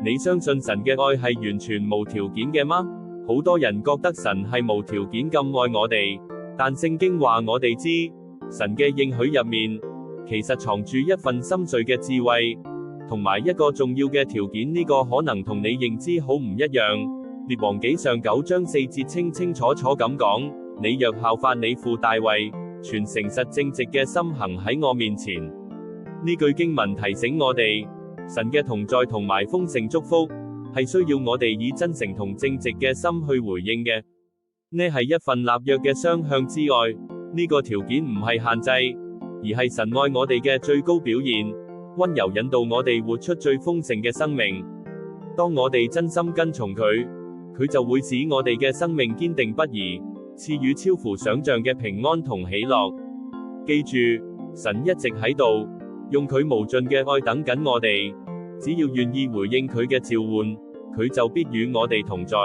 你相信神嘅愛係完全無條件嘅嗎？好多人覺得神係無條件咁愛我哋，但聖經話我哋知，神嘅應許入面，其實藏住一份深邃嘅智慧，同埋一個重要嘅條件，呢個可能同你認知好唔一樣。列王紀上9章4節清清楚楚咁講，你若效法你父大衛，全誠實正直嘅心行喺我面前。呢句經文提醒我哋，神嘅同在同埋豐盛祝福，係需要我哋以真誠同正直嘅心去回應嘅。呢係一份立約嘅雙向之愛，呢個條件唔係限制，而係神愛我哋嘅最高表現，溫柔引導我哋活出最豐盛嘅生命。當我哋真心跟從佢，佢就會使我哋嘅生命堅定不移，賜予超乎想象嘅平安同喜樂。記住，神一直喺度，用佢無盡嘅愛等緊我哋，只要願意回應佢嘅召喚，佢就必與我哋同在。